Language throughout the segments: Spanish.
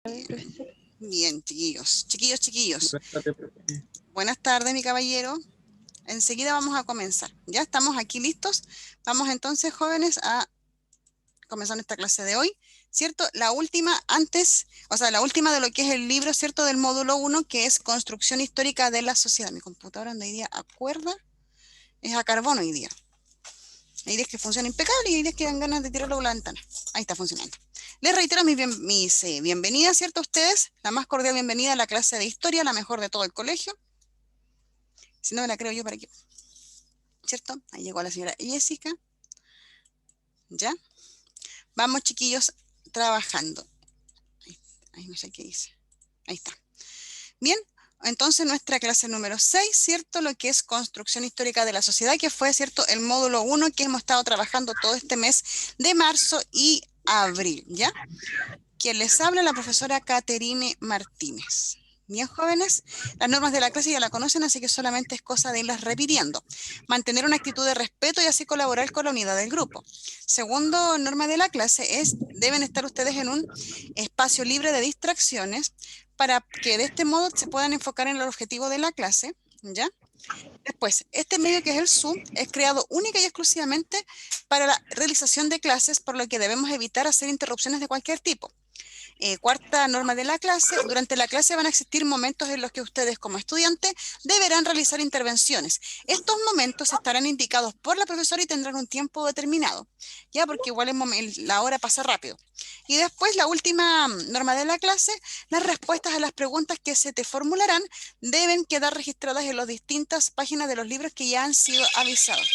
Profesor. Bien, chiquillos. Buenas tardes, mi caballero. Enseguida vamos a comenzar. Ya estamos aquí listos. Vamos entonces, jóvenes, a comenzar esta clase de hoy, ¿cierto? La última la última de lo que es el libro, ¿cierto? Del módulo 1, que es Construcción Histórica de la Sociedad. Mi computadora anda hoy día a cuerda, es a carbón hoy día. Hay días que funciona impecable y hay días que dan ganas de tirarlo por la ventana. Ahí está funcionando. Les reitero mis bienvenidas, ¿cierto? A ustedes, la más cordial bienvenida a la clase de historia, la mejor de todo el colegio. Si no me la creo yo, ¿para qué? ¿Cierto? Ahí llegó la señora Jessica. ¿Ya? Vamos, chiquillos, trabajando. Ahí no sé qué dice. Ahí está. Bien, entonces nuestra clase número 6, ¿cierto? Lo que es construcción histórica de la sociedad, que fue, ¿cierto? El módulo 1 que hemos estado trabajando todo este mes de marzo y abril, ¿ya? Quien les habla, la profesora Caterine Martínez. Bien, jóvenes, las normas de la clase ya la conocen, así que solamente es cosa de irlas repitiendo. Mantener una actitud de respeto y así colaborar con la unidad del grupo. Segundo norma de la clase es, deben estar ustedes en un espacio libre de distracciones para que de este modo se puedan enfocar en el objetivo de la clase, ¿ya? Después, este medio que es el Zoom es creado única y exclusivamente para la realización de clases, por lo que debemos evitar hacer interrupciones de cualquier tipo. Cuarta norma de la clase, durante la clase van a existir momentos en los que ustedes como estudiantes deberán realizar intervenciones. Estos momentos estarán indicados por la profesora y tendrán un tiempo determinado, ya porque igual la hora pasa rápido. Y después la última norma de la clase, las respuestas a las preguntas que se te formularán deben quedar registradas en las distintas páginas de los libros que ya han sido avisados.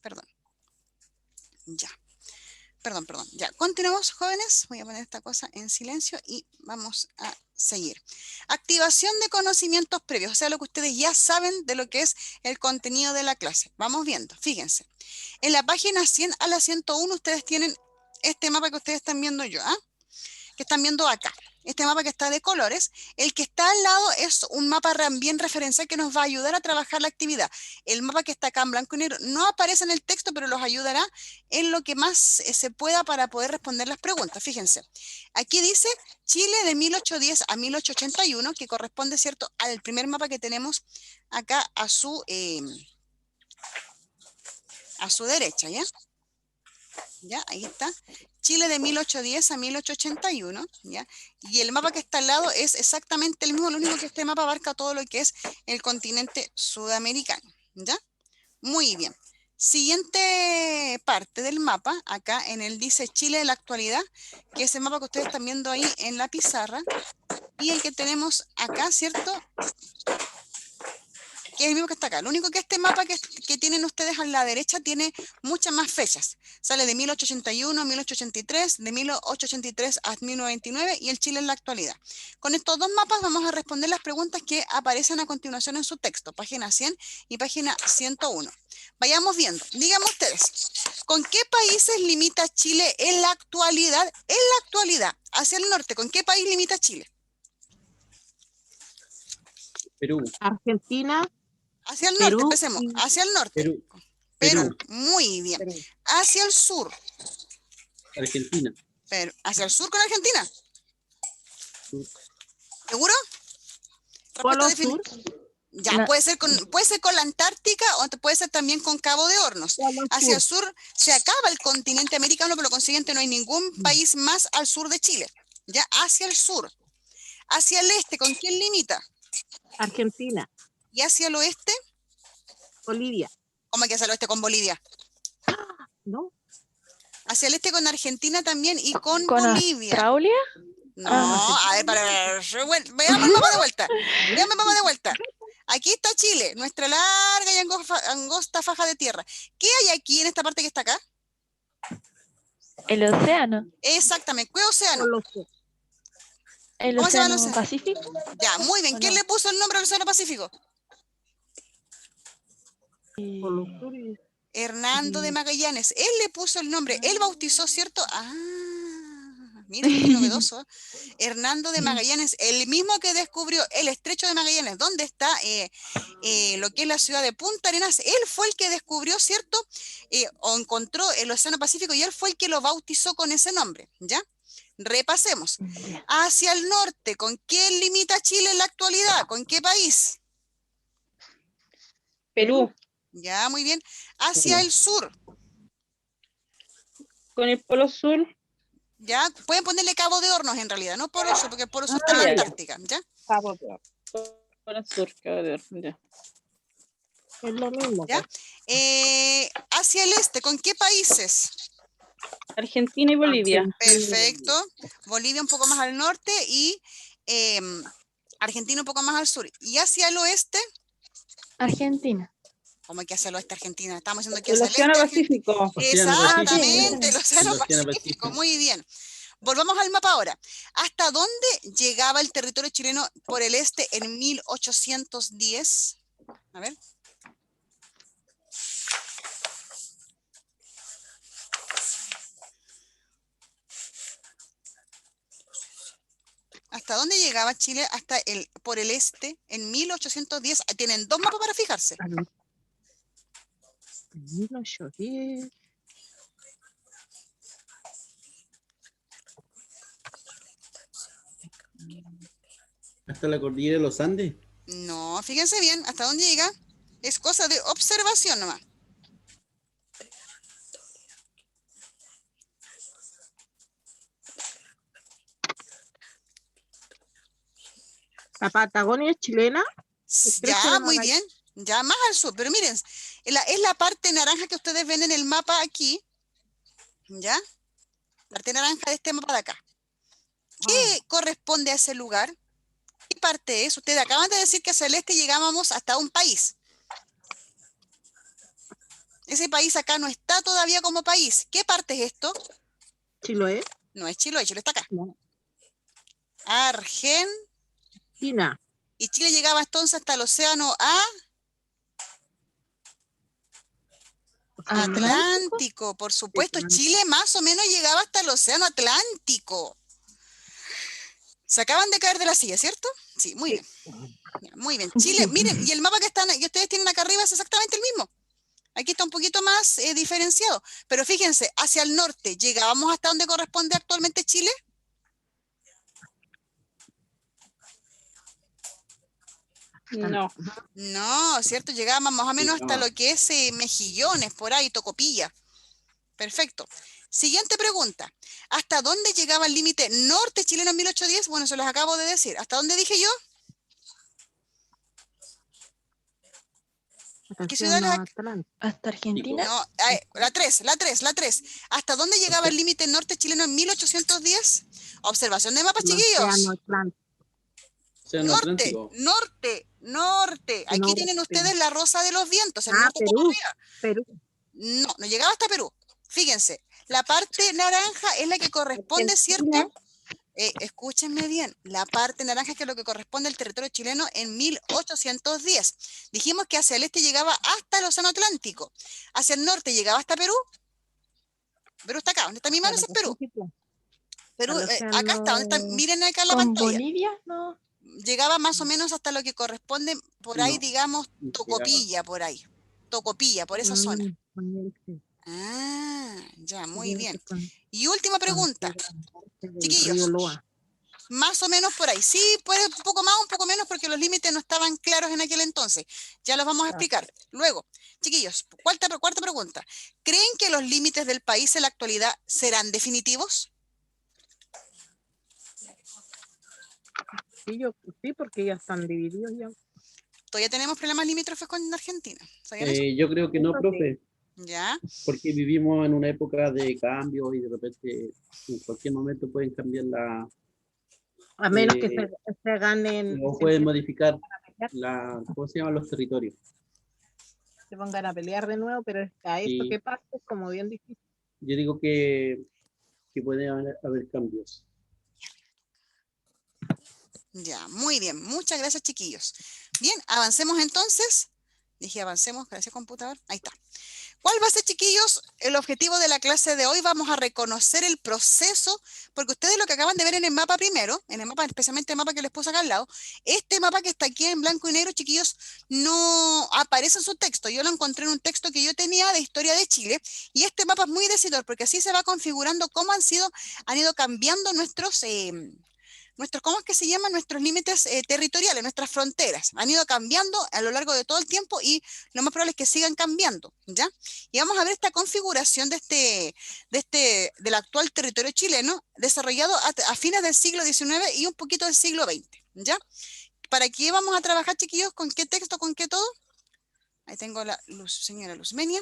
Perdón. Ya. Perdón, ya, continuamos, jóvenes, voy a poner esta cosa en silencio y vamos a seguir. Activación de conocimientos previos, o sea, lo que ustedes ya saben de lo que es el contenido de la clase. Vamos viendo, fíjense. En la página 100 a la 101 ustedes tienen este mapa que ustedes están viendo que están viendo acá. Este mapa que está de colores, el que está al lado es un mapa bien referencial que nos va a ayudar a trabajar la actividad. El mapa que está acá en blanco y negro no aparece en el texto, pero los ayudará en lo que más se pueda para poder responder las preguntas. Fíjense, aquí dice Chile de 1810 a 1881, que corresponde, ¿cierto?, al primer mapa que tenemos acá a su derecha, ¿ya? ¿Ya? Ahí está. Chile de 1810 a 1881, ¿ya? Y el mapa que está al lado es exactamente el mismo, lo único que este mapa abarca todo lo que es el continente sudamericano, ¿ya? Muy bien. Siguiente parte del mapa, acá en el dice Chile de la actualidad, que es el mapa que ustedes están viendo ahí en la pizarra, y el que tenemos acá, ¿cierto?, que es el mismo que está acá. Lo único que este mapa que tienen ustedes a la derecha tiene muchas más fechas. Sale de 1881, 1883, de 1883 a 1929 y el Chile en la actualidad. Con estos dos mapas vamos a responder las preguntas que aparecen a continuación en su texto, página 100 y página 101. Vayamos viendo. Díganme ustedes, ¿con qué países limita Chile en la actualidad? En la actualidad, hacia el norte, ¿con qué país limita Chile? Perú. Argentina. Hacia el norte, Perú. empecemos. Hacia el norte. Perú. Muy bien. Perú. Hacia el sur. Argentina. Hacia el sur con Argentina. ¿Seguro? Polo Sur. Ya, No. puede ser con la Antártica o puede ser también con Cabo de Hornos. Hacia el sur se acaba el continente americano, pero lo consiguiente no hay ningún país más al sur de Chile. Ya, hacia el sur. Hacia el este, ¿con quién limita? Argentina. ¿Y hacia el oeste? Bolivia. ¿Cómo que hacia el oeste con Bolivia? ¿No? Hacia el este con Argentina también y con Bolivia. ¿Australia? No, a ver, veamos el mapa de vuelta. Veamos el mapa de vuelta. Aquí está Chile, nuestra larga y angosta faja de tierra. ¿Qué hay aquí en esta parte que está acá? El océano. Exactamente, ¿qué océano? El ¿Cómo se llama el océano océano? Pacífico. Ya, muy bien. ¿Quién le puso el nombre al océano Pacífico? Hernando de Magallanes. Él le puso el nombre. Él bautizó, ¿cierto? Mira qué novedoso. Hernando de Magallanes, el mismo que descubrió el estrecho de Magallanes, donde está lo que es la ciudad de Punta Arenas. Él fue el que descubrió, ¿cierto? O encontró el océano Pacífico y él fue el que lo bautizó con ese nombre, ¿ya? Repasemos. Ya. Hacia el norte, ¿con qué limita Chile en la actualidad? ¿Con qué país? Perú, Ya, muy bien. Hacia el sur, con el Polo Sur, ya. Pueden ponerle Cabo de Hornos en realidad, no Polo Sur, porque el Polo Sur está en la ya, ya. Antártica, ¿ya? Cabo de Hornos. Polo Sur, Cabo de Hornos, ya. Es lo mismo. ¿Ya? pues. Hacia el este, ¿con qué países? Argentina y Bolivia. Perfecto. Bolivia un poco más al norte y Argentina un poco más al sur. ¿Y hacia el oeste? Argentina. ¿Cómo que hacia el oeste Argentina? Estamos diciendo que El hacia el Océano este. Pacífico. Océano Pacífico. Exactamente, el Océano El Océano Pacífico. Pacífico. Muy bien. Volvamos al mapa ahora. ¿Hasta dónde llegaba el territorio chileno por el este en 1810? A ver. ¿Hasta dónde llegaba Chile hasta por el este en 1810? Tienen dos mapas para fijarse. 1810. Hasta la cordillera de los Andes. No, fíjense bien, ¿hasta dónde llega? Es cosa de observación nomás. La Patagonia es chilena. Ya, muy bien. Ya más al sur. Pero miren, es la parte naranja que ustedes ven en el mapa aquí. ¿Ya? La parte naranja de este mapa de acá. ¿Qué corresponde a ese lugar? ¿Qué parte es? Ustedes acaban de decir que hacia el este llegábamos hasta un país. Ese país acá no está todavía como país. ¿Qué parte es esto? Chiloé. No es Chiloé, Chile está acá. No. China. Y Chile llegaba entonces hasta el océano Atlántico, por supuesto. Chile más o menos llegaba hasta el océano Atlántico. Se acaban de caer de la silla, ¿cierto? Sí, muy bien. Muy bien. Chile, miren, y el mapa que ustedes tienen acá arriba es exactamente el mismo. Aquí está un poquito más diferenciado. Pero fíjense, hacia el norte, ¿llegábamos hasta donde corresponde actualmente Chile? No. No, ¿cierto? Llegábamos más o menos hasta No. lo que es Mejillones, por ahí, Tocopilla. Perfecto. Siguiente pregunta. ¿Hasta dónde llegaba el límite norte chileno en 1810? Bueno, se los acabo de decir. ¿Hasta dónde dije yo? ¿Qué ciudad era? Hasta Argentina. No, la 3. ¿Hasta dónde llegaba el límite norte chileno en 1810? Observación de mapas, chiquillos. Océano Norte, Atlántico. norte. Aquí Norte. tienen ustedes la rosa de los vientos. El Ah, norte está Perú. arriba. Perú. No llegaba hasta Perú. Fíjense, la parte naranja es la que corresponde, ¿cierto? Escúchenme bien, la parte naranja es lo que corresponde al territorio chileno en 1810. Dijimos que hacia el este llegaba hasta el océano Atlántico. Hacia el norte llegaba hasta Perú. Perú está acá, ¿dónde está mi mano? Ese es Perú. Perú, acá está, ¿dónde está? Miren acá en la ¿Con pantalla. Bolivia? No. Llegaba más o menos hasta lo que corresponde por ahí, No, digamos, no Tocopilla, por ahí. Tocopilla, por esa zona. Sí. Ah, ya, muy bien. Con- Y última pregunta. del Chiquillos. río Loa. Más o menos por ahí. Sí, puede un poco más, un poco menos, porque los límites no estaban claros en aquel entonces. Ya los vamos a explicar. Luego, chiquillos, cuarta pregunta. ¿Creen que los límites del país en la actualidad serán definitivos? Sí, porque ya están divididos ya. Todavía tenemos problemas limítrofes con Argentina. ¿Sabían eso? Yo creo que no, Eso sí. profe, Ya. porque vivimos en una época de cambio y de repente en cualquier momento pueden cambiar A menos que Eh, se ganen, o pueden modificar ¿cómo se llaman los territorios? se pongan a pelear de nuevo, pero a eso Sí. que pasa es como bien difícil. Yo digo que puede haber cambios. Ya, muy bien. Muchas gracias, chiquillos. Bien, avancemos entonces. Dije avancemos, gracias computador. Ahí está. ¿Cuál va a ser, chiquillos, el objetivo de la clase de hoy? Vamos a reconocer el proceso, porque ustedes lo que acaban de ver en el mapa primero, en el mapa, especialmente el mapa que les puse acá al lado, este mapa que está aquí en blanco y negro, chiquillos, no aparece en su texto. Yo lo encontré en un texto que yo tenía de Historia de Chile, y este mapa es muy decidor, porque así se va configurando cómo han ido cambiando nuestros... ¿cómo es que se llaman? Nuestros límites territoriales, nuestras fronteras. Han ido cambiando a lo largo de todo el tiempo y lo más probable es que sigan cambiando, ¿ya? Y vamos a ver esta configuración del actual territorio chileno desarrollado a fines del siglo XIX y un poquito del siglo XX, ¿ya? ¿Para qué vamos a trabajar, chiquillos? ¿Con qué texto? ¿Con qué todo? Ahí tengo la señora Luzmenia,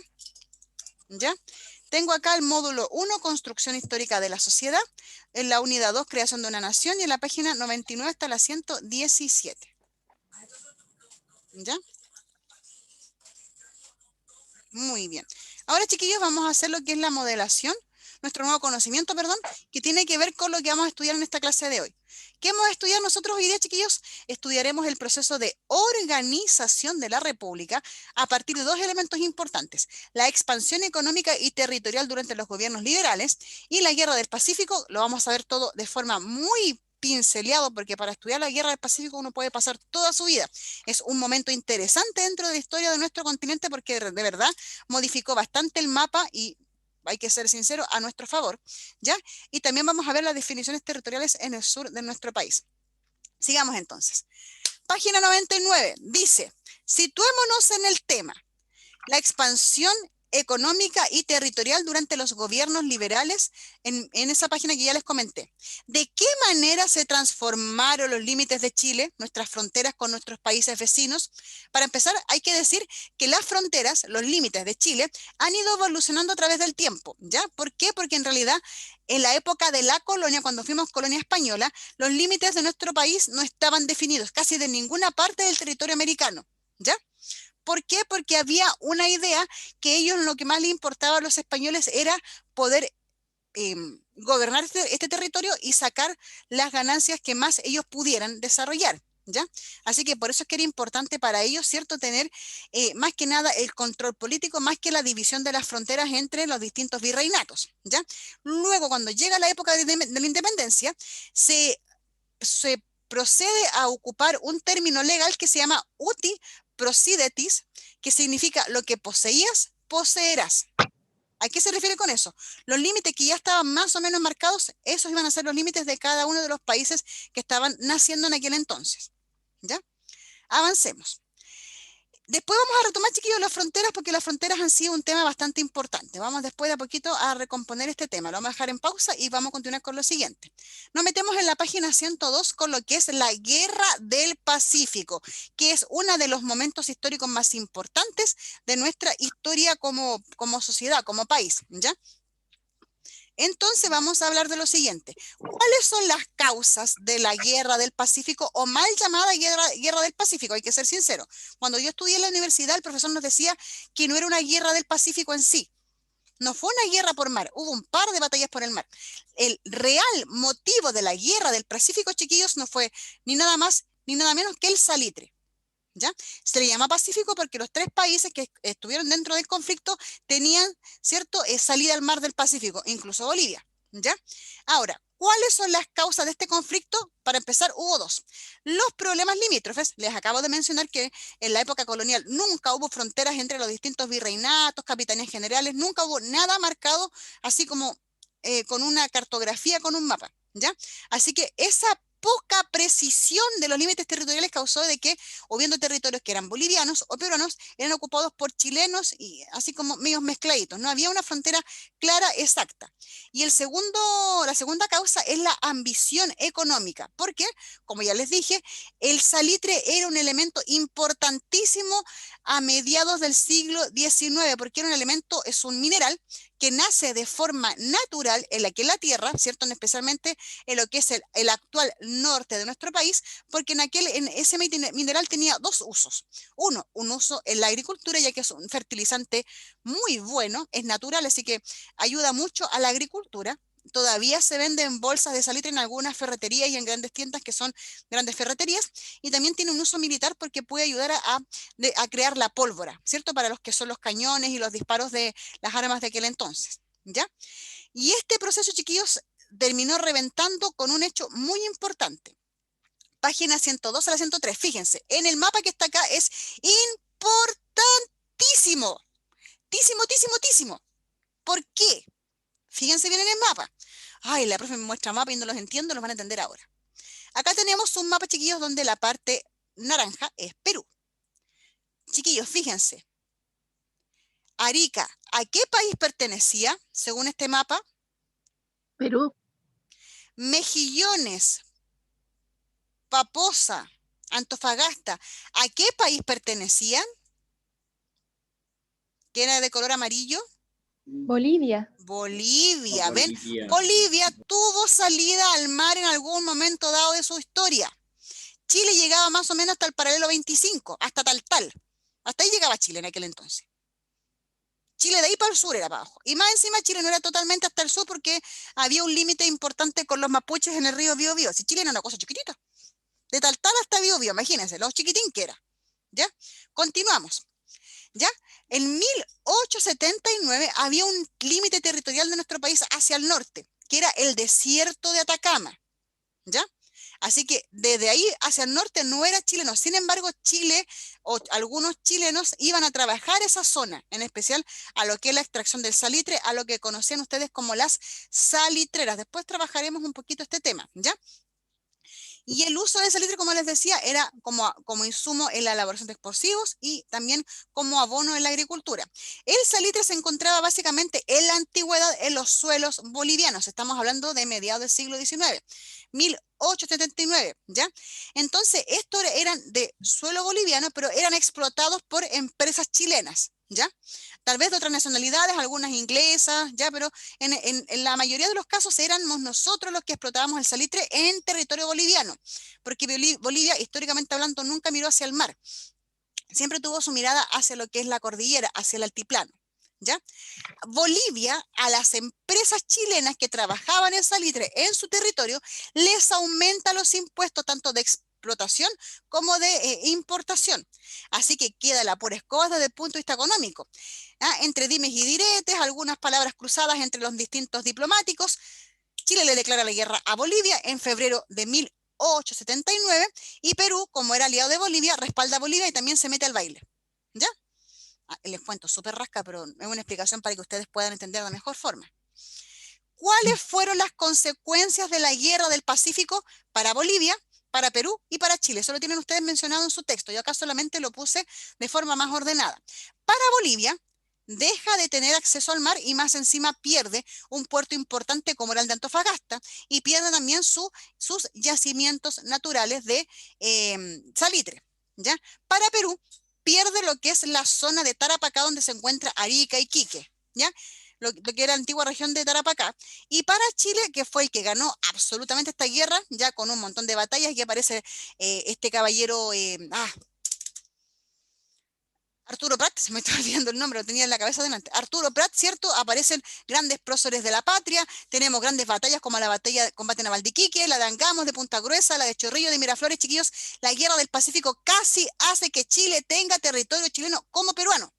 ¿ya? Tengo acá el módulo 1, Construcción Histórica de la Sociedad, en la unidad 2, Creación de una Nación, y en la página 99 hasta la 117. ¿Ya? Muy bien. Ahora, chiquillos, vamos a hacer lo que es la modelación, nuestro nuevo conocimiento, perdón, que tiene que ver con lo que vamos a estudiar en esta clase de hoy. ¿Qué vamos a estudiar nosotros hoy día, chiquillos? Estudiaremos el proceso de organización de la República a partir de dos elementos importantes: la expansión económica y territorial durante los gobiernos liberales y la Guerra del Pacífico. Lo vamos a ver todo de forma muy pinceleado, porque para estudiar la Guerra del Pacífico uno puede pasar toda su vida. Es un momento interesante dentro de la historia de nuestro continente, porque de verdad modificó bastante el mapa y, hay que ser sincero, a nuestro favor, ¿ya? Y también vamos a ver las definiciones territoriales en el sur de nuestro país. Sigamos entonces. Página 99 dice: situémonos en el tema, la expansión económica y territorial durante los gobiernos liberales, en esa página que ya les comenté. ¿De qué manera se transformaron los límites de Chile, nuestras fronteras con nuestros países vecinos? Para empezar, hay que decir que las fronteras, los límites de Chile, han ido evolucionando a través del tiempo, ¿ya? ¿Por qué? Porque en realidad, en la época de la colonia, cuando fuimos colonia española, los límites de nuestro país no estaban definidos casi de ninguna parte del territorio americano, ¿ya? ¿Por qué? Porque había una idea que ellos, lo que más les importaba a los españoles era poder gobernar este territorio y sacar las ganancias que más ellos pudieran desarrollar, ¿ya? Así que por eso es que era importante para ellos, ¿cierto?, tener más que nada el control político, más que la división de las fronteras entre los distintos virreinatos, ¿ya? Luego, cuando llega la época de la independencia, se procede a ocupar un término legal que se llama uti procedetis, que significa lo que poseías, poseerás. ¿A qué se refiere con eso? Los límites que ya estaban más o menos marcados, esos iban a ser los límites de cada uno de los países que estaban naciendo en aquel entonces, ¿ya? Avancemos. Después vamos a retomar, chiquillos, las fronteras, porque las fronteras han sido un tema bastante importante. Vamos después de a poquito a recomponer este tema. Lo vamos a dejar en pausa y vamos a continuar con lo siguiente. Nos metemos en la página 102 con lo que es la Guerra del Pacífico, que es uno de los momentos históricos más importantes de nuestra historia como sociedad, como país, ¿ya? Entonces vamos a hablar de lo siguiente. ¿Cuáles son las causas de la Guerra del Pacífico, o mal llamada Guerra del Pacífico? Hay que ser sincero. Cuando yo estudié en la universidad, el profesor nos decía que no era una guerra del Pacífico en sí. No fue una guerra por mar, hubo un par de batallas por el mar. El real motivo de la Guerra del Pacífico, chiquillos, no fue ni nada más ni nada menos que el salitre, ¿ya? Se le llama Pacífico porque los tres países que estuvieron dentro del conflicto tenían, ¿cierto?, salida al mar del Pacífico, incluso Bolivia, ¿ya? Ahora, ¿cuáles son las causas de este conflicto? Para empezar, hubo dos. Los problemas limítrofes. Les acabo de mencionar que en la época colonial nunca hubo fronteras entre los distintos virreinatos, capitanías generales, nunca hubo nada marcado así como con una cartografía, con un mapa, ¿ya? Así que esa poca precisión de los límites territoriales causó de que, hubiendo territorios que eran bolivianos o peruanos, eran ocupados por chilenos y así como medios mezcladitos. No había una frontera clara, exacta. Y la segunda causa es la ambición económica, porque, como ya les dije, el salitre era un elemento importantísimo a mediados del siglo XIX, porque era un elemento, es un mineral que nace de forma natural en la tierra, ¿cierto?, especialmente en lo que es el actual norte de nuestro país, porque en ese mineral tenía dos usos. Uno, un uso en la agricultura, ya que es un fertilizante muy bueno, es natural, así que ayuda mucho a la agricultura, todavía se venden bolsas de salitre en algunas ferreterías y en grandes tiendas que son grandes ferreterías, y también tiene un uso militar porque puede ayudar a crear la pólvora, ¿cierto? Para los que son los cañones y los disparos de las armas de aquel entonces, ¿ya? Y este proceso, chiquillos, terminó reventando con un hecho muy importante. Página 102 a la 103, fíjense, en el mapa que está acá es importantísimo, tísimo. ¿Por qué? Fíjense bien en el mapa. Ay, la profe me muestra mapa y no los entiendo, los van a entender ahora. Acá tenemos un mapa, chiquillos, donde la parte naranja es Perú. Chiquillos, fíjense. Arica, ¿a qué país pertenecía, según este mapa? Perú. Mejillones, Paposa, Antofagasta, ¿a qué país pertenecían? ¿Que era de color amarillo? Bolivia. Bolivia, ¿ven? Bolivia. Bolivia tuvo salida al mar en algún momento dado de su historia. Chile llegaba más o menos hasta el paralelo 25, hasta tal. Hasta ahí llegaba Chile en aquel entonces. Chile de ahí para el sur era para abajo. Y más encima Chile no era totalmente hasta el sur porque había un límite importante con los mapuches en el río Biobío. Si Chile era una cosa chiquitita. De tal hasta Biobío, imagínense, los chiquitín que era. ¿Ya? Continuamos. ¿Ya? En 1879 había un límite territorial de nuestro país hacia el norte, que era el desierto de Atacama. ¿Ya? Así que desde ahí hacia el norte no era chileno. Sin embargo, Chile o algunos chilenos iban a trabajar esa zona, en especial a lo que es la extracción del salitre, a lo que conocían ustedes como las salitreras. Después trabajaremos un poquito este tema, ¿ya? Y el uso del salitre, como les decía, era como insumo en la elaboración de explosivos y también como abono en la agricultura. El salitre se encontraba básicamente en la antigüedad en los suelos bolivianos. Estamos hablando de mediados del siglo XIX, 1879, ¿ya? Entonces, estos eran de suelo boliviano, pero eran explotados por empresas chilenas, ¿ya? Tal vez de otras nacionalidades, algunas inglesas, ya, pero en la mayoría de los casos éramos nosotros los que explotábamos el salitre en territorio boliviano, porque Bolivia, históricamente hablando, nunca miró hacia el mar. Siempre tuvo su mirada hacia lo que es la cordillera, hacia el altiplano, ¿ya? Bolivia, a las empresas chilenas que trabajaban el salitre en su territorio, les aumenta los impuestos tanto de explotación como de importación. Así que queda la pura escoba desde el punto de vista económico. Entre dimes y diretes, algunas palabras cruzadas entre los distintos diplomáticos, Chile le declara la guerra a Bolivia en febrero de 1879 y Perú, como era aliado de Bolivia, respalda a Bolivia y también se mete al baile. ¿Ya? Les cuento, súper rasca, pero es una explicación para que ustedes puedan entender de mejor forma. ¿Cuáles fueron las consecuencias de la guerra del Pacífico para Bolivia, para Perú y para Chile? Eso lo tienen ustedes mencionado en su texto. Yo acá solamente lo puse de forma más ordenada. Para Bolivia, deja de tener acceso al mar y más encima pierde un puerto importante como era el de Antofagasta y pierde también sus yacimientos naturales de salitre, ¿ya? Para Perú, pierde lo que es la zona de Tarapacá donde se encuentra Arica y Quique, ¿ya? Lo que era la antigua región de Tarapacá. Y para Chile, que fue el que ganó absolutamente esta guerra, ya con un montón de batallas, y aparece este caballero, Arturo Prat, se me está olvidando el nombre, lo tenía en la cabeza delante. Arturo Prat, ¿cierto? Aparecen grandes próceres de la patria, tenemos grandes batallas como la batalla de combate naval de Iquique, la de Angamos, de Punta Gruesa, la de Chorrillo, de Miraflores, chiquillos. La guerra del Pacífico casi hace que Chile tenga territorio chileno como peruano.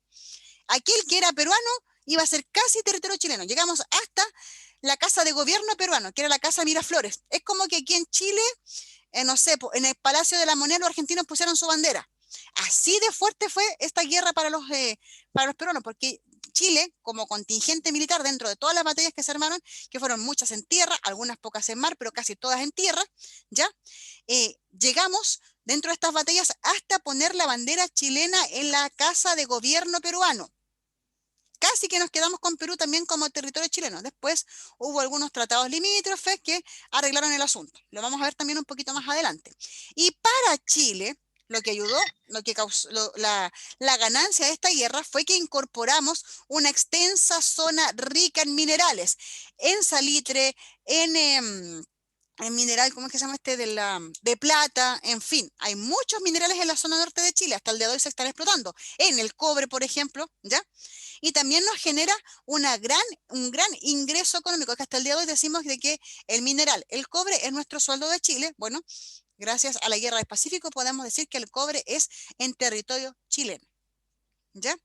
Aquel que era peruano iba a ser casi territorio chileno. Llegamos hasta la casa de gobierno peruano, que era la casa Miraflores. Es como que aquí en Chile, no sé, en el Palacio de la Moneda los argentinos pusieron su bandera. Así de fuerte fue esta guerra para los peruanos, porque Chile, como contingente militar dentro de todas las batallas que se armaron, que fueron muchas en tierra, algunas pocas en mar, pero casi todas en tierra, ¿ya? Llegamos dentro de estas batallas hasta poner la bandera chilena en la casa de gobierno peruano. Casi que nos quedamos con Perú también como territorio chileno. Después hubo algunos tratados limítrofes que arreglaron el asunto. Lo vamos a ver también un poquito más adelante. Y para Chile, lo que ayudó, lo que causó la ganancia de esta guerra fue que incorporamos una extensa zona rica en minerales, en salitre, en el mineral, ¿cómo es que se llama este? De plata, en fin, hay muchos minerales en la zona norte de Chile, hasta el día de hoy se están explotando, en el cobre, por ejemplo, ¿ya? Y también nos genera un gran ingreso económico, que hasta el día de hoy decimos de que el mineral, el cobre es nuestro sueldo de Chile. Bueno, gracias a la Guerra del Pacífico podemos decir que el cobre es en territorio chileno, ¿ya?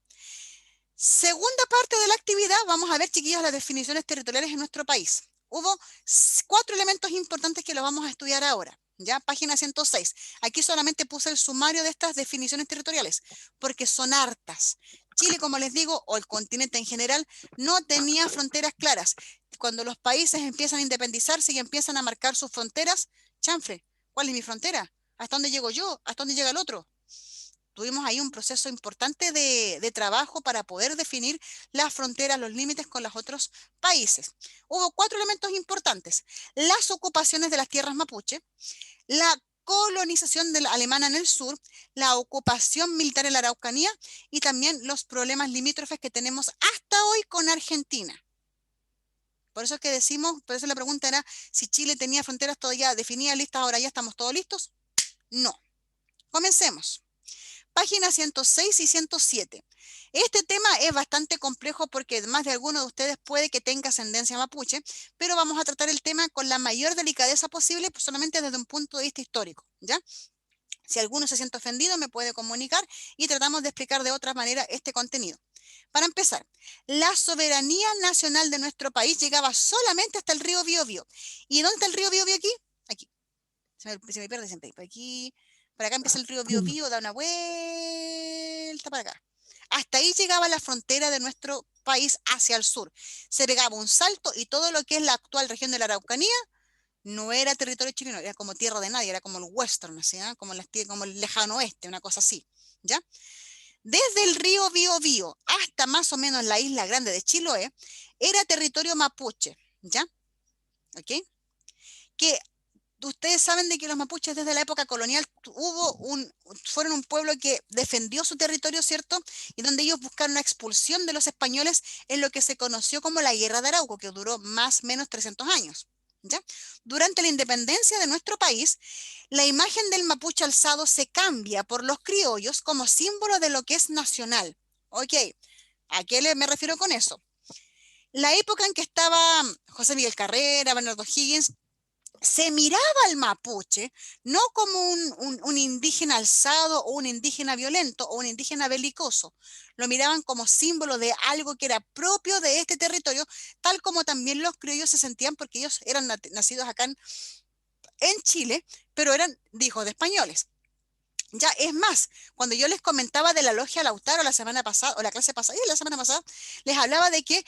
Segunda parte de la actividad, vamos a ver, chiquillos, las definiciones territoriales en nuestro país. Hubo 4 elementos importantes que los vamos a estudiar ahora, ¿ya? Página 106. Aquí solamente puse el sumario de estas definiciones territoriales, porque son hartas. Chile, como les digo, o el continente en general, no tenía fronteras claras. Cuando los países empiezan a independizarse y empiezan a marcar sus fronteras, chanfle, ¿cuál es mi frontera? ¿Hasta dónde llego yo? ¿Hasta dónde llega el otro? Tuvimos ahí un proceso importante de trabajo para poder definir las fronteras, los límites con los otros países. Hubo 4 elementos importantes: las ocupaciones de las tierras mapuche, la colonización alemana en el sur, la ocupación militar en la Araucanía y también los problemas limítrofes que tenemos hasta hoy con Argentina. Por eso es que decimos, por eso la pregunta era si Chile tenía fronteras todavía definidas, listas, ahora ya estamos todos listos. No. Comencemos. Páginas 106 y 107. Este tema es bastante complejo porque más de alguno de ustedes puede que tenga ascendencia mapuche, pero vamos a tratar el tema con la mayor delicadeza posible, pues solamente desde un punto de vista histórico, ¿ya? Si alguno se siente ofendido, me puede comunicar y tratamos de explicar de otra manera este contenido. Para empezar, la soberanía nacional de nuestro país llegaba solamente hasta el río Biobío. ¿Y dónde está el río Biobío aquí? Aquí. Se me pierde siempre. Por aquí. Para acá empieza el río Biobío, da una vuelta para acá. Hasta ahí llegaba la frontera de nuestro país hacia el sur. Se pegaba un salto y todo lo que es la actual región de la Araucanía no era territorio chileno, era como tierra de nadie, era como el western, ¿sí? como el lejano oeste, una cosa así, ¿ya? Desde el río Biobío hasta más o menos la isla grande de Chiloé, era territorio mapuche, ¿ya? ¿Ok? Que ustedes saben de que los mapuches desde la época colonial fueron un pueblo que defendió su territorio, ¿cierto? Y donde ellos buscaron la expulsión de los españoles en lo que se conoció como la Guerra de Arauco, que duró más o menos 300 años, ¿ya? Durante la independencia de nuestro país, la imagen del mapuche alzado se cambia por los criollos como símbolo de lo que es nacional. Ok, ¿a qué me refiero con eso? La época en que estaba José Miguel Carrera, Bernardo Higgins, se miraba al mapuche no como un indígena alzado o un indígena violento o un indígena belicoso. Lo miraban como símbolo de algo que era propio de este territorio, tal como también los criollos se sentían porque ellos eran nacidos acá en Chile, pero eran hijos de españoles. Ya, es más, cuando yo les comentaba de la logia Lautaro la semana pasada, o la clase pasada, y la semana pasada, les hablaba de que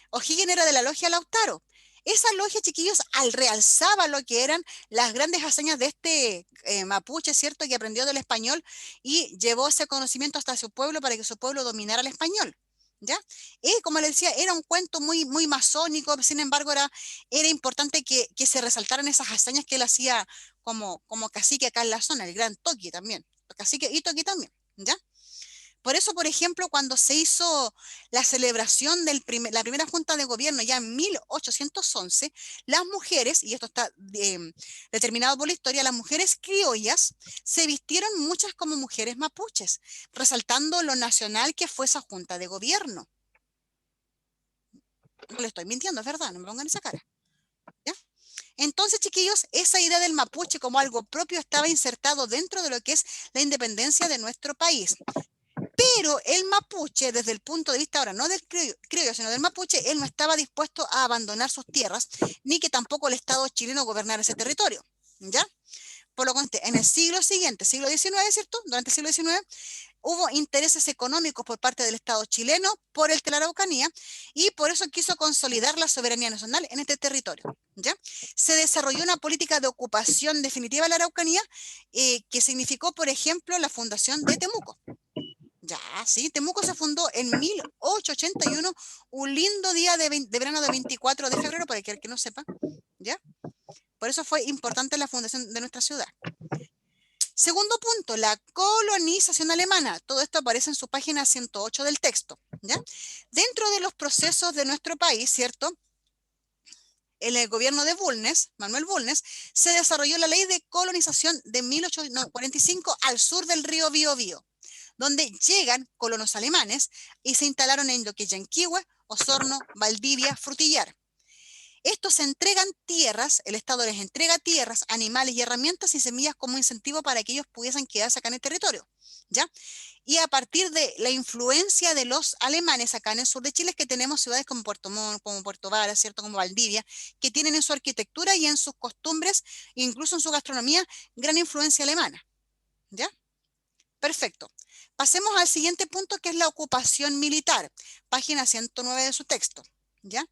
O'Higgins era de la logia Lautaro. Esa logia, chiquillos, realzaba lo que eran las grandes hazañas de este mapuche, ¿cierto? Que aprendió del español y llevó ese conocimiento hasta su pueblo para que su pueblo dominara el español, ¿ya? Y como les decía, era un cuento muy, muy masónico, sin embargo, era importante que se resaltaran esas hazañas que él hacía como cacique acá en la zona, el gran Toqui también, cacique y Toqui también, ¿ya? Por eso, por ejemplo, cuando se hizo la celebración de la primera junta de gobierno ya en 1811, las mujeres, y esto está determinado por la historia, las mujeres criollas se vistieron muchas como mujeres mapuches, resaltando lo nacional que fue esa junta de gobierno. No le estoy mintiendo, es verdad, no me pongan esa cara. ¿Ya? Entonces, chiquillos, esa idea del mapuche como algo propio estaba insertado dentro de lo que es la independencia de nuestro país. Pero el mapuche, desde el punto de vista ahora, no del criollo, sino del mapuche, él no estaba dispuesto a abandonar sus tierras, ni que tampoco el Estado chileno gobernara ese territorio, ¿ya? Por lo tanto, en el siglo siguiente, siglo XIX, ¿cierto? Durante el siglo XIX, hubo intereses económicos por parte del Estado chileno por el de la Araucanía y por eso quiso consolidar la soberanía nacional en este territorio, ¿ya? Se desarrolló una política de ocupación definitiva de la Araucanía que significó, por ejemplo, la fundación de Temuco. Ya, sí, Temuco se fundó en 1881, un lindo día de verano de 24 de febrero, para el que no sepa, ¿ya? Por eso fue importante la fundación de nuestra ciudad. Segundo punto, la colonización alemana. Todo esto aparece en su página 108 del texto, ¿ya? Dentro de los procesos de nuestro país, ¿cierto? en el gobierno de Bulnes, Manuel Bulnes, se desarrolló la ley de colonización de 1845 al sur del río Biobío, donde llegan colonos alemanes y se instalaron en lo que es Yanquihue, Osorno, Valdivia, Frutillar. Estos entregan tierras, el Estado les entrega tierras, animales y herramientas y semillas como incentivo para que ellos pudiesen quedarse acá en el territorio, ¿ya? Y a partir de la influencia de los alemanes acá en el sur de Chile es que tenemos ciudades como Puerto Montt, como Puerto Vara, ¿cierto? Como Valdivia, que tienen en su arquitectura y en sus costumbres, incluso en su gastronomía, gran influencia alemana, ¿ya? Perfecto. Pasemos al siguiente punto, que es la ocupación militar, página 109 de su texto, ¿ya?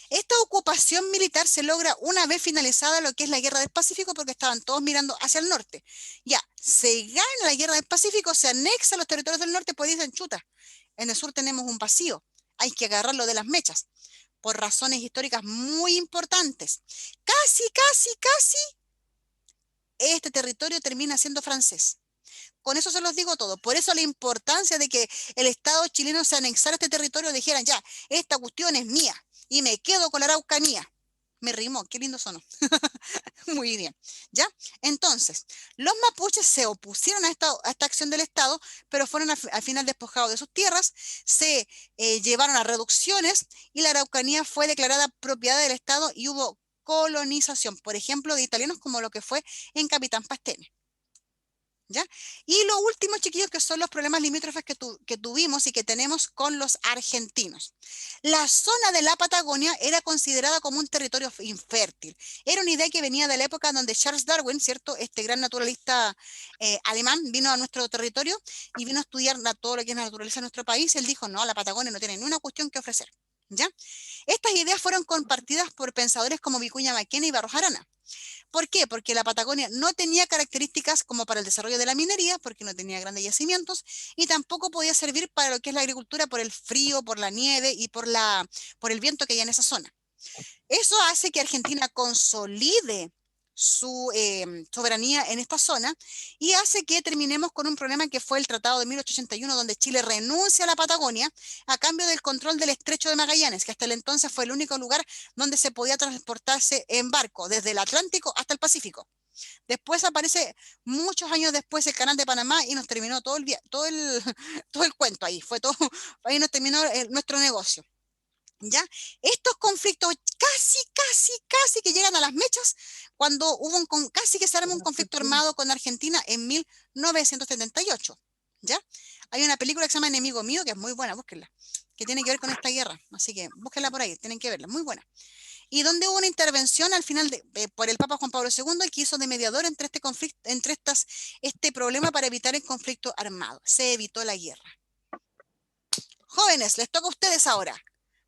Esta ocupación militar se logra una vez finalizada lo que es la Guerra del Pacífico, porque estaban todos mirando hacia el norte. Ya, se gana la Guerra del Pacífico, se anexa a los territorios del norte, pues dicen, chuta, en el sur tenemos un vacío, hay que agarrarlo de las mechas, por razones históricas muy importantes. Casi, este territorio termina siendo francés. Con eso se los digo todo. Por eso la importancia de que el Estado chileno se anexara a este territorio, dijeran, ya, esta cuestión es mía y me quedo con la Araucanía. Me rimó, qué lindo sonó. Muy bien, ¿ya? Entonces, los mapuches se opusieron a esta acción del Estado, pero fueron al final despojados de sus tierras, se llevaron a reducciones y la Araucanía fue declarada propiedad del Estado y hubo colonización, por ejemplo, de italianos como lo que fue en Capitán Pastene. ¿Ya? Y lo último, chiquillos, que son los problemas limítrofes que tuvimos y que tenemos con los argentinos. La zona de la Patagonia era considerada como un territorio infértil. Era una idea que venía de la época donde Charles Darwin, ¿cierto? Este gran naturalista alemán, vino a nuestro territorio y vino a estudiar todo lo que es la naturaleza de nuestro país. Él dijo, no, la Patagonia no tiene ni una cuestión que ofrecer, ¿ya? Estas ideas fueron compartidas por pensadores como Vicuña Maquena y Barros Arana. ¿Por qué? Porque la Patagonia no tenía características como para el desarrollo de la minería, porque no tenía grandes yacimientos, y tampoco podía servir para lo que es la agricultura por el frío, por la nieve y por el viento que hay en esa zona. Eso hace que Argentina consolide su soberanía en esta zona y hace que terminemos con un problema que fue el Tratado de 1881, donde Chile renuncia a la Patagonia a cambio del control del Estrecho de Magallanes, que hasta el entonces fue el único lugar donde se podía transportarse en barco, desde el Atlántico hasta el Pacífico. Después aparece, muchos años después, el Canal de Panamá y nos terminó todo el cuento ahí, fue todo, ahí nos terminó nuestro negocio. ¿Ya? Estos conflictos casi que llegan a las mechas cuando casi que se arma un conflicto armado con Argentina en 1978, ¿ya? Hay una película que se llama Enemigo Mío, que es muy buena, búsquenla, que tiene que ver con esta guerra, así que búsquenla por ahí, tienen que verla, muy buena. Y donde hubo una intervención al final por el Papa Juan Pablo II, que hizo de mediador entre este conflicto, este problema para evitar el conflicto armado. Se evitó la guerra. Jóvenes, les toca a ustedes ahora.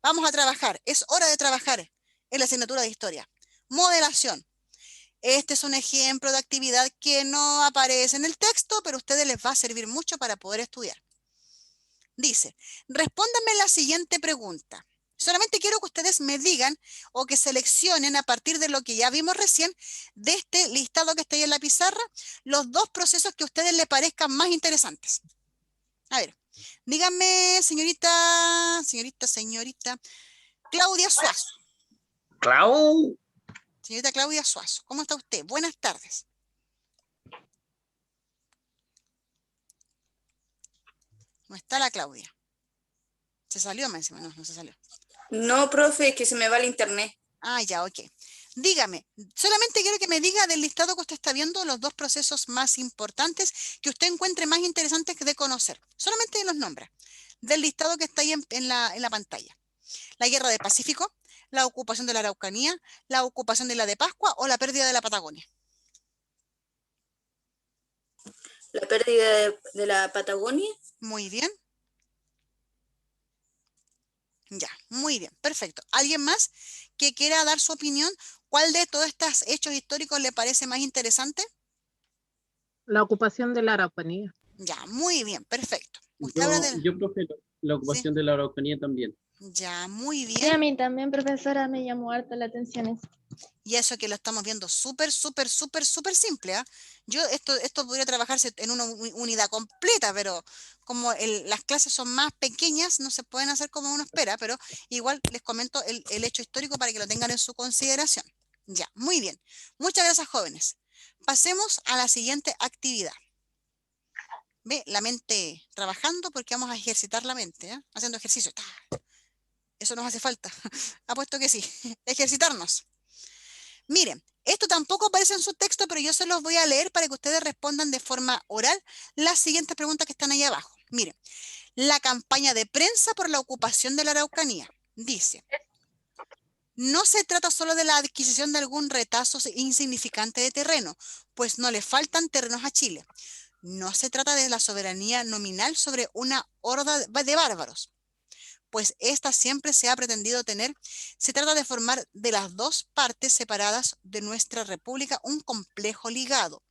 Vamos a trabajar, es hora de trabajar en la asignatura de historia. Modelación. Este es un ejemplo de actividad que no aparece en el texto, pero a ustedes les va a servir mucho para poder estudiar. Dice, respóndanme la siguiente pregunta. Solamente quiero que ustedes me digan o que seleccionen a partir de lo que ya vimos recién, de este listado que está ahí en la pizarra, los dos procesos que a ustedes les parezcan más interesantes. A ver. Dígame, señorita Claudia Suazo. Señorita Claudia Suazo, ¿cómo está usted? Buenas tardes. ¿No está la Claudia? ¿Se salió, me encima? No se salió. No, profe, es que se me va el internet. Ah, ya, ok. Dígame, solamente quiero que me diga del listado que usted está viendo los dos procesos más importantes que usted encuentre más interesantes de conocer. Solamente los nombra. Del listado que está ahí en la pantalla. La guerra del Pacífico, la ocupación de la Araucanía, la ocupación de la de Pascua o la pérdida de la Patagonia. La pérdida de la Patagonia. Muy bien. Ya, muy bien, perfecto. ¿Alguien más que quiera dar su opinión? ¿Cuál de todos estos hechos históricos le parece más interesante? La ocupación de la Araucanía. Ya, muy bien, perfecto. Usted habla de... Yo, profe, la ocupación de la Araucanía también. Ya, muy Sí, a bien. mí también, profesora, me llamó harto la atención eso. Y eso que lo estamos viendo súper simple, ¿ah? Esto podría trabajarse en una unidad completa, pero como las clases son más pequeñas, no se pueden hacer como uno espera, pero igual les comento el hecho histórico para que lo tengan en su consideración. Ya, muy bien. Muchas gracias, jóvenes. Pasemos a la siguiente actividad. Ve, la mente trabajando porque vamos a ejercitar la mente, ¿eh? Haciendo ejercicio. ¡Ta! Eso nos hace falta. Apuesto que sí. Ejercitarnos. Miren, esto tampoco aparece en su texto, pero yo se los voy a leer para que ustedes respondan de forma oral las siguientes preguntas que están ahí abajo. Miren, la campaña de prensa por la ocupación de la Araucanía dice: no se trata solo de la adquisición de algún retazo insignificante de terreno, pues no le faltan terrenos a Chile. No se trata de la soberanía nominal sobre una horda de bárbaros, pues esta siempre se ha pretendido tener. Se trata de formar de las dos partes separadas de nuestra república un complejo ligado.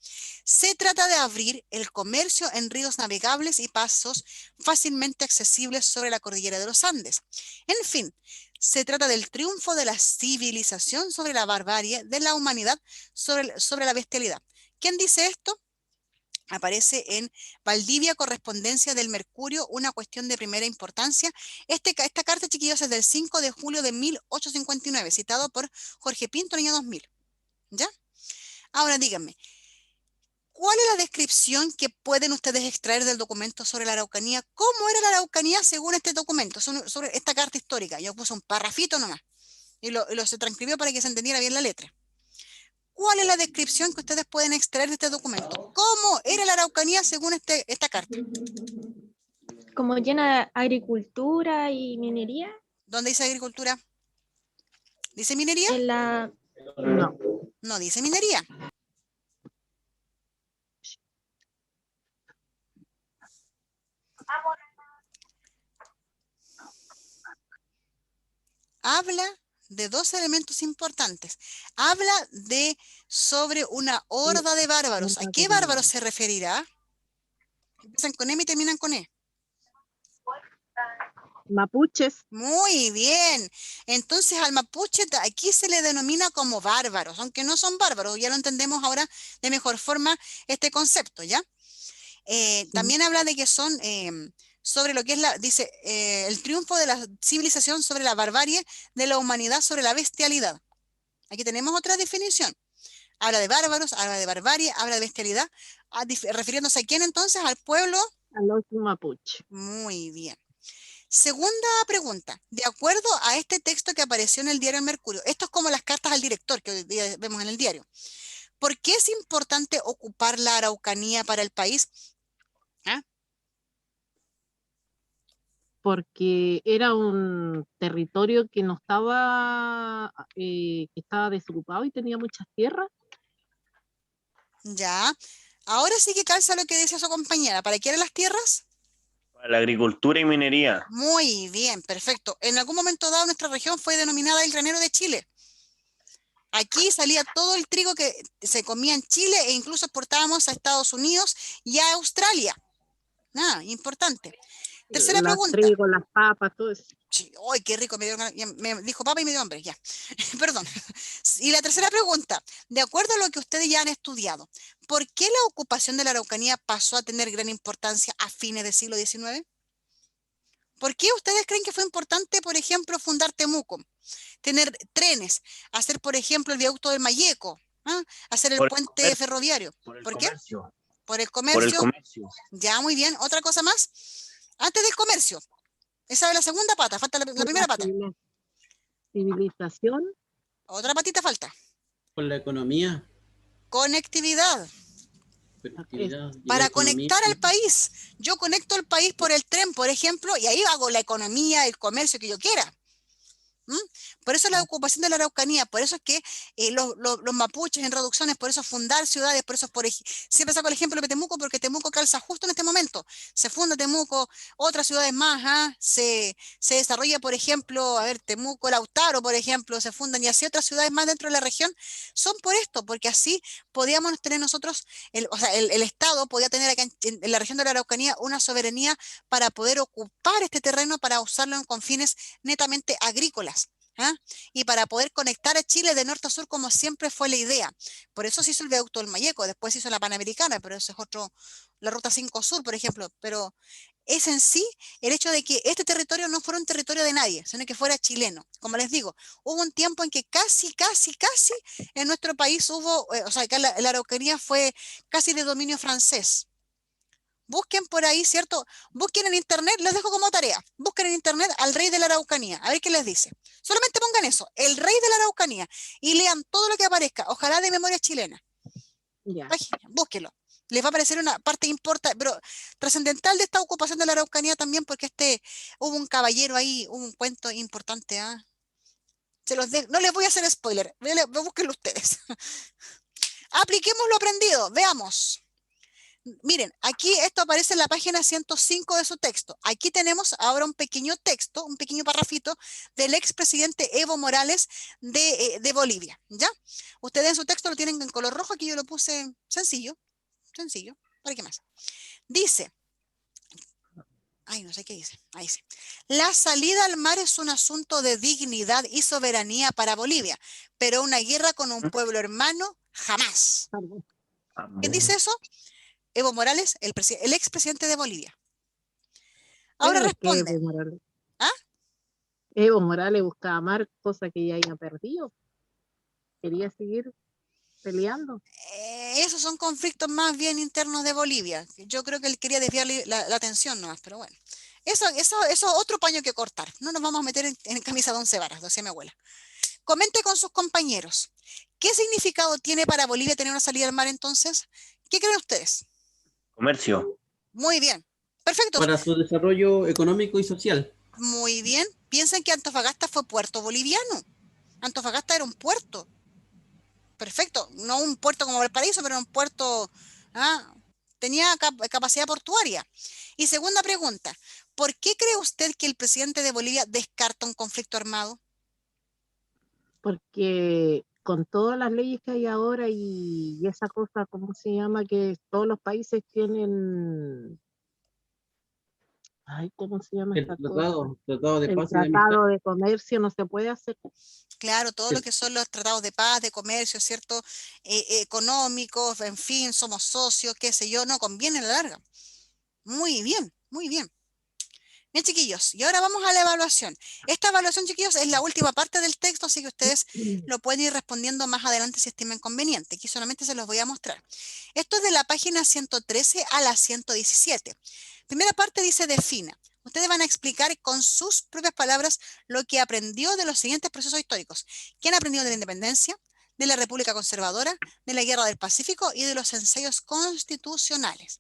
Se trata de abrir el comercio en ríos navegables y pasos fácilmente accesibles sobre la cordillera de los Andes. En fin, se trata del triunfo de la civilización sobre la barbarie, de la humanidad sobre la bestialidad. ¿Quién dice esto? Aparece en Valdivia, correspondencia del Mercurio, una cuestión de primera importancia. Esta carta, chiquillos, es del 5 de julio de 1859, citado por Jorge Pinto, año 2000. ¿Ya? Ahora díganme, ¿cuál es la descripción que pueden ustedes extraer del documento sobre la Araucanía? ¿Cómo era la Araucanía según este documento, sobre esta carta histórica? Yo puse un parrafito nomás y lo se transcribió para que se entendiera bien la letra. ¿Cuál es la descripción que ustedes pueden extraer de este documento? ¿Cómo era la Araucanía según esta carta? Como llena de agricultura y minería. ¿Dónde dice agricultura? ¿Dice minería? En la... No. No dice minería. Habla de dos elementos importantes. Habla sobre una horda de bárbaros. ¿A qué bárbaros se referirá? Empiezan con M y terminan con E. Mapuches. Muy bien. Entonces al mapuche aquí se le denomina como bárbaros, aunque no son bárbaros. Ya lo entendemos ahora de mejor forma este concepto, ¿ya? También habla de que son sobre lo que es dice, el triunfo de la civilización sobre la barbarie, de la humanidad sobre la bestialidad. Aquí tenemos otra definición. Habla de bárbaros, habla de barbarie, habla de bestialidad, refiriéndose a quién entonces, al pueblo. A los mapuches. Muy bien. Segunda pregunta. De acuerdo a este texto que apareció en el diario El Mercurio, esto es como las cartas al director que hoy día vemos en el diario. ¿Por qué es importante ocupar la Araucanía para el país? ¿Ah? Porque era un territorio que no estaba, que estaba desocupado y tenía muchas tierras. Ya. Ahora sí que calza lo que dice su compañera. ¿Para qué eran las tierras? Para la agricultura y minería. Muy bien, perfecto. En algún momento dado nuestra región fue denominada el granero de Chile. Aquí salía todo el trigo que se comía en Chile e incluso exportábamos a Estados Unidos y a Australia. Importante. Tercera pregunta. Trigo, las papas, todo eso. Sí, ¡ay, qué rico! Me dijo papa y me dio hambre, ya. Perdón. Y la tercera pregunta. De acuerdo a lo que ustedes ya han estudiado, ¿por qué la ocupación de la Araucanía pasó a tener gran importancia a fines del siglo XIX? ¿Por qué ustedes creen que fue importante, por ejemplo, fundar Temuco? Tener trenes, hacer, por ejemplo, el viaducto del Mayeco, hacer el puente ferroviario. ¿Por qué? Por el comercio. Por el comercio. Ya, muy bien. ¿Otra cosa más? Antes del comercio. Esa es la segunda pata, falta la primera pata. Civilización. Otra patita falta. Con la economía. Conectividad. Conectividad, Para conectar al país. Yo conecto al país por el tren, por ejemplo, y ahí hago la economía, el comercio que yo quiera. Por eso la ocupación de la Araucanía, por eso es que los mapuches en reducciones, por eso fundar ciudades, por eso siempre saco el ejemplo de Temuco, porque Temuco calza justo en este momento. Se funda Temuco, otras ciudades más, se desarrolla, por ejemplo, a ver, Temuco, Lautaro, por ejemplo, se fundan y así otras ciudades más dentro de la región, son por esto, porque así podíamos tener nosotros, el Estado podía tener acá en la región de la Araucanía una soberanía para poder ocupar este terreno para usarlo con fines netamente agrícolas. Y para poder conectar a Chile de norte a sur como siempre fue la idea. Por eso se hizo el viaducto del Mayeco, después se hizo la Panamericana, pero eso es la Ruta 5 Sur, por ejemplo. Pero es en sí el hecho de que este territorio no fuera un territorio de nadie, sino que fuera chileno. Como les digo, hubo un tiempo en que casi en nuestro país hubo, o sea, que la Araucanía fue casi de dominio francés. Busquen por ahí, ¿cierto? Busquen en internet, les dejo como tarea. Busquen en internet al rey de la Araucanía, a ver qué les dice. Solamente pongan eso, el rey de la Araucanía, y lean todo lo que aparezca, ojalá de memoria chilena. Ya. Búsquenlo. Les va a parecer una parte importante, pero trascendental de esta ocupación de la Araucanía también, porque hubo un caballero ahí, hubo un cuento importante. No les voy a hacer spoiler, búsquenlo ustedes. Apliquemos lo aprendido, veamos. Miren, aquí esto aparece en la página 105 de su texto. Aquí tenemos ahora un pequeño texto, un pequeño parrafito del expresidente Evo Morales de Bolivia, ¿ya? Ustedes en su texto lo tienen en color rojo, aquí yo lo puse sencillo, ¿para qué más? Dice, no sé qué dice, ahí dice. La salida al mar es un asunto de dignidad y soberanía para Bolivia, pero una guerra con un pueblo hermano, jamás. ¿Quién dice eso? Evo Morales, el expresidente de Bolivia. Ahora responde. Evo Morales. Evo Morales buscaba mar, cosa que ya había perdido. Quería seguir peleando. Esos son conflictos más bien internos de Bolivia. Yo creo que él quería desviarle la atención nomás, pero bueno. Eso es otro paño que cortar. No nos vamos a meter en camisa de 11 varas, decía mi abuela. Comente con sus compañeros. ¿Qué significado tiene para Bolivia tener una salida al mar entonces? ¿Qué creen ustedes? Comercio. Muy bien. Perfecto. Para su desarrollo económico y social. Muy bien. Piensen que Antofagasta fue puerto boliviano. Antofagasta era un puerto. Perfecto. No un puerto como Valparaíso, pero un puerto, tenía capacidad portuaria. Y segunda pregunta, ¿por qué cree usted que el presidente de Bolivia descarta un conflicto armado? Porque con todas las leyes que hay ahora y esa cosa, ¿cómo se llama? Que todos los países tienen... ¿cómo se llama esta cosa? Tratado de El paz y de tratado de comercio no se puede hacer. Claro, todo lo que son los tratados de paz, de comercio, ¿cierto? Económicos, en fin, somos socios, qué sé yo, no conviene a la larga. Muy bien, muy bien. Bien, chiquillos, y ahora vamos a la evaluación. Esta evaluación, chiquillos, es la última parte del texto, así que ustedes lo pueden ir respondiendo más adelante si estimen conveniente. Aquí solamente se los voy a mostrar. Esto es de la página 113 a la 117. Primera parte dice defina. Ustedes van a explicar con sus propias palabras lo que aprendió de los siguientes procesos históricos. ¿Qué han aprendido de la independencia, de la República Conservadora, de la Guerra del Pacífico y de los ensayos constitucionales?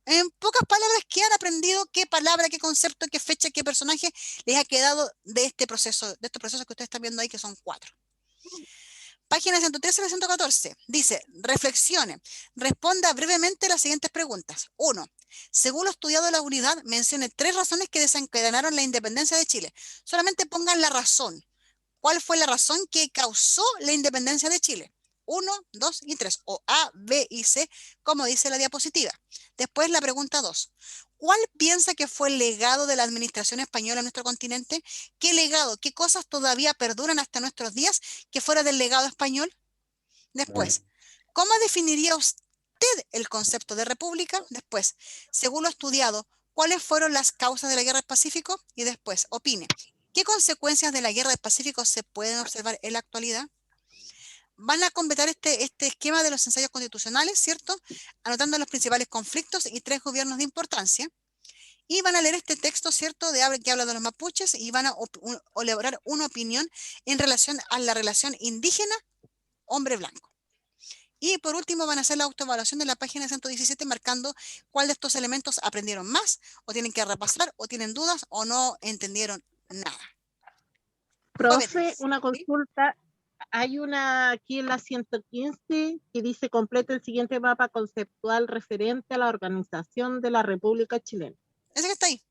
En pocas palabras, ¿qué han aprendido? ¿Qué palabra, qué concepto, qué fecha, qué personaje les ha quedado de este proceso, de estos procesos que ustedes están viendo ahí, que son 4? Página 113 a la 114. Dice, reflexione. Responda brevemente las siguientes preguntas. 1. Según lo estudiado de la unidad, mencione 3 razones que desencadenaron la independencia de Chile. Solamente pongan la razón. ¿Cuál fue la razón que causó la independencia de Chile? 1, 2 y 3, o A, B y C, como dice la diapositiva. Después la pregunta 2. ¿Cuál piensa que fue el legado de la administración española en nuestro continente? ¿Qué legado, qué cosas todavía perduran hasta nuestros días que fuera del legado español? Después, ¿cómo definiría usted el concepto de república? Después, según lo estudiado, ¿cuáles fueron las causas de la guerra del Pacífico? Y después, opine, ¿qué consecuencias de la guerra del Pacífico se pueden observar en la actualidad? Van a completar este esquema de los ensayos constitucionales, ¿cierto? Anotando los principales conflictos y 3 gobiernos de importancia. Y van a leer este texto, ¿cierto? Que habla de los mapuches y van a elaborar una opinión en relación a la relación indígena-hombre blanco. Y por último van a hacer la autoevaluación de la página 117 marcando cuál de estos elementos aprendieron más o tienen que repasar o tienen dudas o no entendieron nada. Profe, Jóvenes, una ¿sí? consulta. Hay una aquí en la 115 que dice completa el siguiente mapa conceptual referente a la organización de la República Chilena. Ese que está ahí.